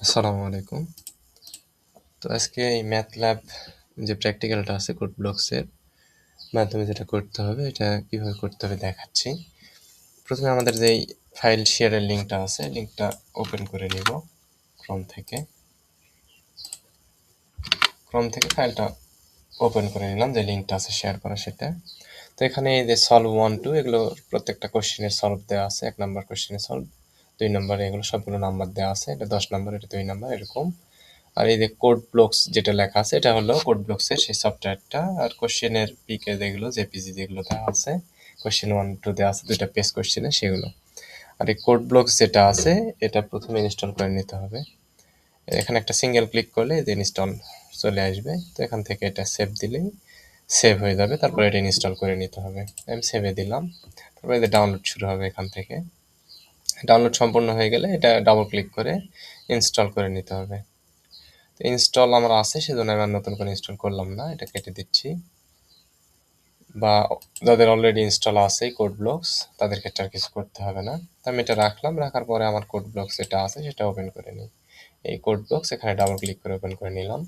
আসসালামু আলাইকুম। তো আজকে এই ম্যাথল্যাব যে প্র্যাকটিক্যালটা আছে কোড ব্লকসের মাধ্যমে যেটা করতে হবে এটা কিভাবে করতে হবে দেখাচ্ছি। প্রথমে আমাদের যেই ফাইল শেয়ারের লিঙ্কটা আছে লিঙ্কটা ওপেন করে নিব ক্রোম থেকে ফাইলটা ওপেন করে নিলাম, যে লিঙ্কটা আছে শেয়ার করা সেটা। তো এখানে এই যে সলভ 1 2 এগুলো প্রত্যেকটা কোশ্চেনের সলভ দেওয়া আছে। 1 নম্বর কোশ্চেনের সলভ, 2 নম্বরে এগুলো সবগুলো নাম্বার দেওয়া আছে। এটা 10 নম্বর, এটা 2 নম্বর, এরকম। আর এই যে কোড ব্লকস যেটা লেখা আছে এটা হলো কোড ব্লকসের সেই সফটওয়্যারটা। আর কোশ্চেনের পিকে যেগুলো জেপিজি যেগুলো দেওয়া আছে, কোশ্চেন 1 2 দেওয়া আছে দুইটা পেজ কোশ্চেনে সেগুলো। আর এই কোড ব্লকস যেটা আছে এটা প্রথমে ইনস্টল করে নিতে হবে। এখানে একটা সিঙ্গেল ক্লিক করলে যে ইনস্টল চলে আসবে। তো এখান থেকে এটা সেভ দিলেই সেভ হয়ে যাবে। তারপরে এটা ইনস্টল করে নিতে হবে। আমি সেভে দিলাম। তারপরে এটা ডাউনলোড শুরু হবে। এখান থেকে ডাউনলোড সম্পূর্ণ হয়ে গেলে এটা ডাবল ক্লিক করে ইনস্টল করে নিতে হবে। তো ইনস্টল আমার আছে সেজন্য আমি আর নতুন করে ইনস্টল করলাম না, এটা কেটে দিচ্ছি। বা যাদের অলরেডি ইনস্টল আছে কোড ব্লকস তাদের ক্ষেত্রে আর কিছু করতে হবে না। তো আমি এটা রাখলাম, রাখার পরে আমার কোড ব্লকস যেটা আছে সেটা ওপেন করে নিই। এই কোড ব্লকস এখানে ডাবল ক্লিক করে ওপেন করে নিলাম।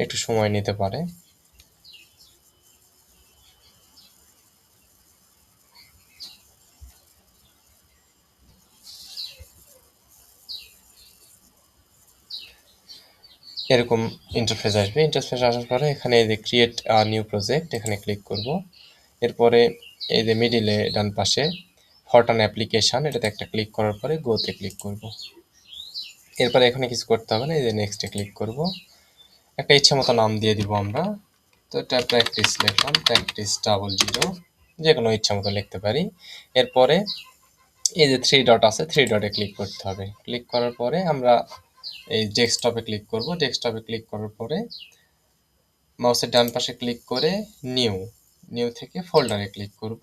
একটু সময় নিতে পারে। এরকম ইন্টারফেস আসবে। ইন্টারফেস আসার পরে এখানে এই যে ক্রিয়েট নিউ প্রজেক্ট এখানে ক্লিক করব। এরপরে এই যে মিডিলে ডান পাশে ফরটান অ্যাপ্লিকেশন এটাতে একটা ক্লিক করার পরে গোতে ক্লিক করব। এরপরে এখানে কিছু করতে হবে না, এই যে নেক্সটে ক্লিক করব। একটা ইচ্ছা মতো নাম দিয়ে দিব আমরা। তো এটা প্র্যাকটিস লিখলাম, প্র্যাকটিস 00, যে কোনো ইচ্ছা মতো লিখতে পারি। এরপরে এই যে 3 ডট আছে 3 ডটে ক্লিক করতে হবে। ক্লিক করার পরে আমরা এই ডেস্কটপে ক্লিক করব। ডেস্কটপে ক্লিক করার পরে মাউসের ডান পাশে ক্লিক করে নিউ নিউ থেকে ফোল্ডারে ক্লিক করব।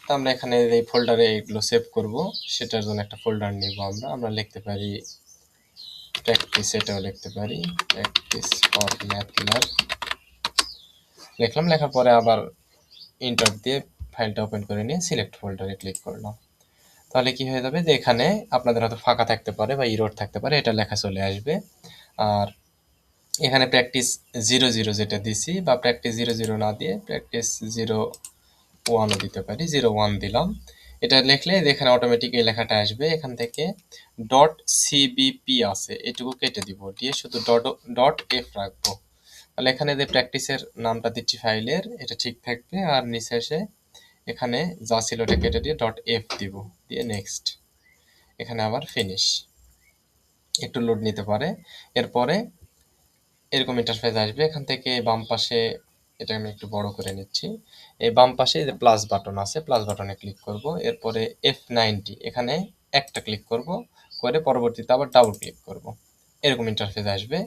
তো আমরা এখানে এই ফোল্ডারে এগুলো সেভ করব, সেটার জন্য একটা ফোল্ডার নিব। আমরা লিখতে পারি প্র্যাকটিস, এটাও লিখতে পারি প্র্যাকটিস ফর ম্যাথল্যাব লিখলাম। লেখার পরে আবার ইন্টার দিয়ে ফাইলটা ওপেন করে নিয়ে সিলেক্ট ফোল্ডারে ক্লিক করলাম। তাহলে কি হয়ে যাবে যে এখানে আপনাদের হয়তো ফাঁকা থাকতে পারে বা ইরোর থাকতে পারে, এটা লেখা চলে আসবে। আর এখানে প্র্যাকটিস 00 যেটা দিছি, বা প্র্যাকটিস 00 না দিয়ে প্র্যাকটিস 01ও দিতে পারি, 01 দিলাম। এটা লিখলে এখানে অটোমেটিক এই লেখাটা আসবে। এখান থেকে ডট সিবিপি আছে এটুকু কেটে দিব, দিয়ে শুধু ডট এফ রাখবো। তাহলে এখানে যে প্র্যাকটিসের নামটা দিচ্ছি ফাইলের এটা ঠিক থাকবে। আর নিচে এসে এখানে যা ছিল ওটা কেটে দিয়ে ডট এফ দিব, দিয়ে নেক্সট, এখানে আবার ফিনিশ। একটু লোড নিতে পারে। এরপরে এরকম ইন্টারফেস আসবে। এখান থেকে বাম পাশে, এটা আমি একটু বড় করে নিচ্ছি, এই বাম পাশে যে প্লাস বাটন আছে প্লাস বাটনে ক্লিক করব। এরপরে F90 এখানে একটা ক্লিক করব, করে পরবর্তীতে আবার ডাবল ক্লিক করব। এরকম ইন্টারফেস আসবে।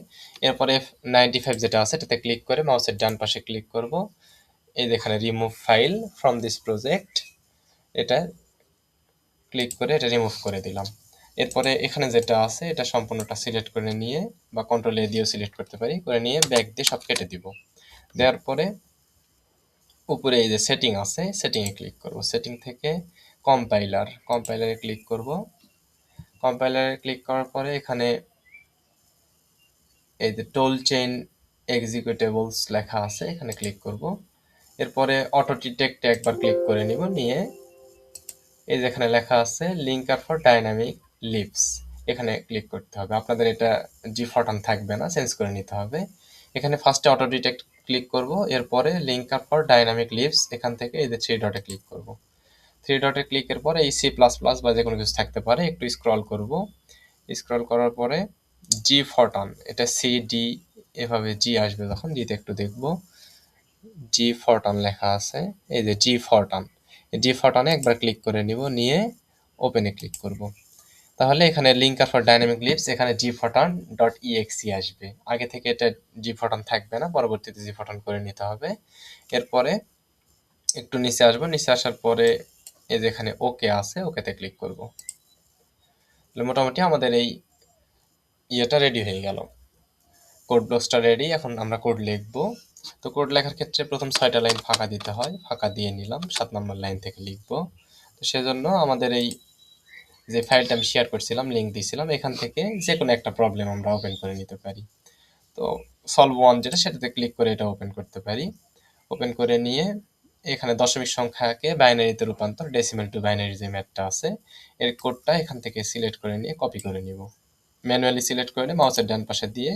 এরপরে F95 যেটা আছে এটাতে ক্লিক করে মাউসের ডান পাশে ক্লিক করব। এই যেখানে remove file from this project এটা ক্লিক করে এটা রিমুভ করে দিলাম। এরপরে এখানে যেটা আছে এটা সম্পূর্ণটা সিলেক্ট করে নিয়ে, বা কন্ট্রোল এ দিয়েও সিলেক্ট করতে পারি, করে নিয়ে ব্যাক দিয়ে সব কেটে দিব। দেওয়ার পরে উপরে এই যে সেটিং আছে সেটিংয়ে ক্লিক করব। সেটিং থেকে কম্পাইলারে ক্লিক করব। কম্পাইলারে ক্লিক করার পরে এখানে এই যে টোল চেইন এক্সিকিউটেবলস লেখা আছে এখানে ক্লিক করব। এরপরে অটো ডিটেক্টে একবার ক্লিক করে নিব, নিয়ে এই যেখানে লেখা আছে লিঙ্কার ফর ডাইনামিক লিভস এখানে ক্লিক করতে হবে। আপনাদের এটা ডিফল্ট থাকবে না, চেঞ্জ করে নিতে হবে। এখানে ফার্স্টে অটো ডিটেক্ট ক্লিক করব। এরপরে লিঙ্কার ফর ডাইনামিক লিভস এখান থেকে এই যে 3 ডটে ক্লিক করব। 3 ডটে ক্লিকের পরে এই সি প্লাস প্লাস বা যে কোনো কিছু থাকতে পারে, একটু স্ক্রল করব। স্ক্রল করার পরে জি ফরটন, এটা সি ডি এভাবে জি আসবে, যখন জিতে একটু দেখব জি ফরটন লেখা আছে, এই যে জি ফরটন, জি ফরটনে একবার ক্লিক করে নিব, নিয়ে ওপেনে ক্লিক করব। তাহলে এখানে লিঙ্কার ফর ডাইনামিক লিভস এখানে জি ফরটন ডট ইএক্সি আসবে। আগে থেকে এটা জি ফরটন থাকবে না, পরবর্তীতে জি ফরটন করে নিতে হবে। এরপরে একটু নিচে আসবো, নিচে আসার পরে এই যে এখানে ওকে আছে ওকেতে ক্লিক করব। তাহলে মোটামুটি আমাদের এই ইয়েটা রেডি হয়ে গেল, কোড ব্লকসটা রেডি। এখন আমরা কোড লিখবো। তো কোড লেখার ক্ষেত্রে প্রথম 6টা লাইন ফাঁকা দিতে হয়, ফাঁকা দিয়ে নিলাম, 7 নম্বর লাইন থেকে লিখব। তো সেজন্য আমাদের এই যে ফাইলটা আমি শেয়ার করছিলাম, লিঙ্ক দিয়েছিলাম, এখান থেকে যে কোনো একটা প্রবলেম আমরা ওপেন করে নিতে পারি। তো সলভ 1 যেটা, সেটাতে ক্লিক করে এটা ওপেন করতে পারি। ওপেন করে নিয়ে এখানে দশমিক সংখ্যাকে বাইনারিতে রূপান্তর, ডেসিমাল টু বাইনারি যে ম্যাথটা আছে, এর কোডটা এখান থেকে সিলেক্ট করে নিয়ে কপি করে নিব। ম্যানুয়ালি সিলেক্ট করে মাউসের ডান পাশে দিয়ে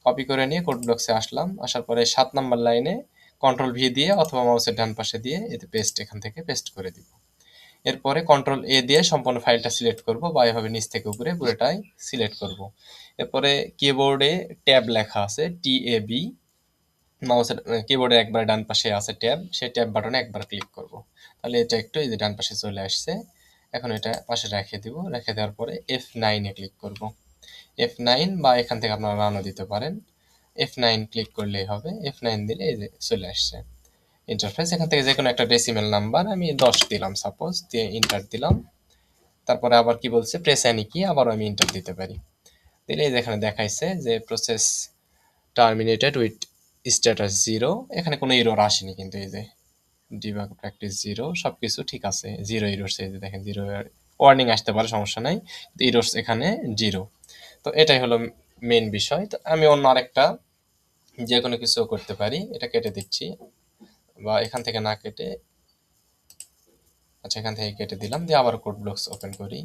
কপি করে নিয়ে কোড ব্লকসে আসলাম। আসার পরে 7 নম্বর লাইনে কন্ট্রোল ভি দিয়ে অথবা মাউসের ডান পাশে দিয়ে এতে পেস্ট, এখান থেকে পেস্ট করে দিব। এরপরে কন্ট্রোল এ দিয়ে সম্পূর্ণ ফাইলটা সিলেক্ট করব, বা এভাবে নিচ থেকে উপরে পুরোটাই সিলেক্ট করব। এরপরে কিবোর্ডে ট্যাব লেখা আছে, TAB, মাউসের কিবোর্ডের একবার ডান পাশে আছে ট্যাব, সেই ট্যাব বাটনে একবার ক্লিক করব। তাহলে এটা একটু এই যে ডান পাশে চলে আসছে। এখন এটা পাশে রেখে দিব, রেখে দেওয়ার পরে F9 এ ক্লিক করব। F9 বা এখান থেকে আপনারা রানও দিতে পারেন। F9 ক্লিক করলেই হবে। F9 দিলে এই যে চলে আসছে ইন্টারফেস। এখান থেকে যে কোনো একটা ডেসিমেল নাম্বার, আমি 10 দিলাম সাপোজ, দিয়ে ইন্টার দিলাম। তারপরে আবার কি বলছে, প্রেস এনি কি, আবারও আমি ইন্টার দিতে পারি। দিলে এই যে এখানে দেখাইছে যে প্রসেস টার্মিনেটেড উইথ স্ট্যাটাস 0। এখানে কোনো ইরর আসেনি, কিন্তু এই যে ডিবাগ প্র্যাকটিস 0 সবকিছু ঠিক আছে, 0 ইরোর্স, এই যে দেখেন 0 ওয়ার্নিং আসতে পারে, সমস্যা নাই, কিন্তু ইরোর্স এখানে 0। তো এটাই হলো মেইন বিষয়। তো আমি অন্য আরেকটা যে কোনো কিছু করতে পারি, এটা কেটে দিচ্ছি, বা এখান থেকে না কেটে, আচ্ছা এখান থেকে কেটে দিলাম, দিয়ে আবার কোড ব্লকস ওপেন করি।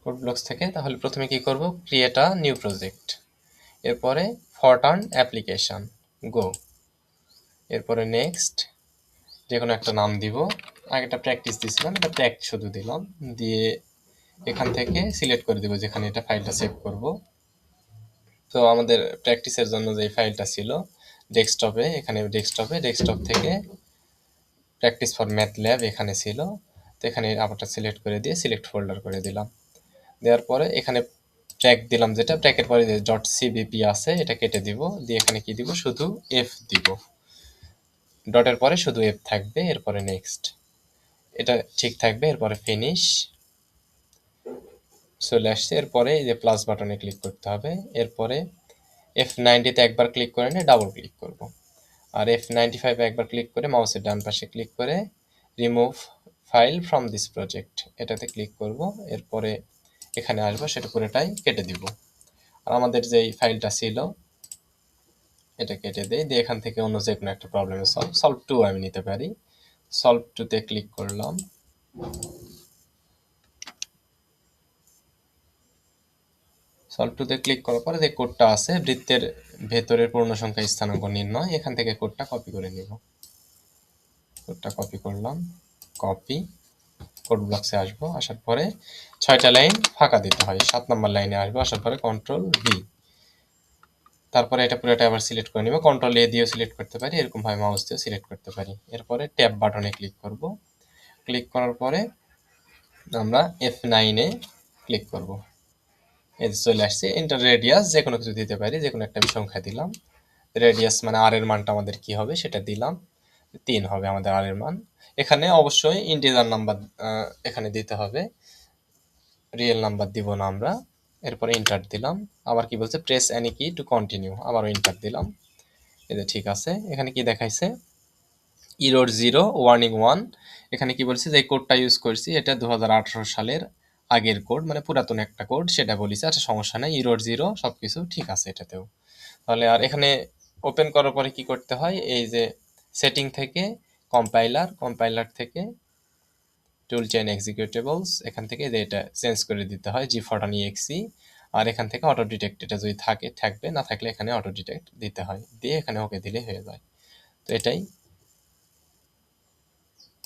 কোড ব্লকস থেকে তাহলে প্রথমে কি করব, ক্রিয়েট আ নিউ প্রজেক্ট, এরপরে ফরটার্ন অ্যাপ্লিকেশন, গো, এরপরে নেক্সট, যে কোনো একটা নাম দিব। আগেটা প্র্যাকটিস দিছিলাম, এটা প্র্যাকটিস শুধু দিলাম, দিয়ে এখান থেকে সিলেক্ট করে দিব যেখানে এটা ফাইলটা সেভ করব। তো আমাদের প্র্যাকটিসের জন্য যে ফাইলটা ছিল ডেস্কটপে, এখানে ডেস্কটপ থেকে প্র্যাকটিস ফর ম্যাথ ল্যাব এখানে ছিল। তো এখানে আবারটা সিলেক্ট করে দিয়ে সিলেক্ট ফোল্ডার করে দিলাম। দেওয়ার পরে এখানে ট্র্যাক দিলাম, যেটা ট্র্যাকের পরে যে .cbp আছে এটা কেটে দিব, দিয়ে এখানে কি দিব, শুধু f দিব, ডটের পরে শুধু f থাকবে, এরপরে নেক্সট, এটা ঠিক থাকবে, এরপরে ফিনিশ, চলে আসছে। এরপরে এই যে প্লাস বাটনে ক্লিক করতে হবে, এরপরে F90 তে একবার ক্লিক করে নিয়ে ডাবল ক্লিক করব, আর F95 এ একবার ক্লিক করে মাউসের ডান পাশে ক্লিক করে remove file from this project এটাতে ক্লিক করব। এরপরে এখানে আসবো, সেটা পুরোটাই কেটে দিব। আর আমাদের যেই ফাইলটা ছিল এটা কেটে দেই, দিয়ে এখান থেকে অন্য যে কোনো একটা প্রবলেমের সলভ 2 আমি নিতে পারি। সলভ 2 তে ক্লিক করলাম। সলভ 2 তে ক্লিক করার পরে যে কোডটা আছে বৃত্তের ভেতরের পূর্ণ সংখ্যা স্থানাঙ্ক নির্ণয়, এখান থেকে কোডটা কপি করে নিব। কোডটা কপি করলাম, কপি, কোড ব্লকসে আসবো, আসার পরে 6টা লাইন ফাঁকা দিতে হয়। 7 নম্বর লাইনে আসবো, আসার পরে কন্ট্রোল ভি, তারপরে এটা পুরোটা আবার সিলেক্ট করে নিব। কন্ট্রোল এ দিয়েও সিলেক্ট করতে পারি, এরকম ভাবে মাউস দিয়েও সিলেক্ট করতে পারি। এরপরে ট্যাব বাটনে ক্লিক করব। ক্লিক করার পরে আমরা F9 এ ক্লিক করব। এই যে চলে আসছে। এন্টার রেডিয়াস যে কোনো কিছু দিতে পারি, যে কোনো একটা আমি সংখ্যা দিলাম। রেডিয়াস মানে আর এর মানটা আমাদের কি হবে সেটা দিলাম, 3 হবে আমাদের আর এর মান। এখানে অবশ্যই ইন্টিজার নাম্বার এখানে দিতে হবে, রিয়েল নাম্বার দিব না আমরা। এরপরে ইন্টার দিলাম। আবার কি বলছে, প্রেস এনি কি টু কন্টিনিউ, আবারও ইন্টার দিলাম। এই যে ঠিক আছে। এখানে কি দেখাইছে, ইরোর 0 ওয়ার্নিং 1। এখানে কি বলছে, যে কোডটা ইউজ করছি এটা 2018 সালের আগের কোড, মানে পুরাতন একটা কোড, সেটা বলিছে। আচ্ছা সমস্যা নাই, ইরোর 0 সবকিছু ঠিক আছে এটাতেও। তাহলে আর এখানে ওপেন করার পরে কি করতে হয়, এই যে সেটিং থেকে কম্পাইলার থেকে টুল চেইন এক্সিকিউটেবলস, এখান থেকে যে এটা চেঞ্জ করে দিতে হয় g14exe, আর এখান থেকে অটো ডিটেক্ট, এটা যদি থাকবে, না থাকলে এখানে অটো ডিটেক্ট দিতে হয়, দিয়ে এখানে ওকে দিলে হয়ে যায়। তো এটাই।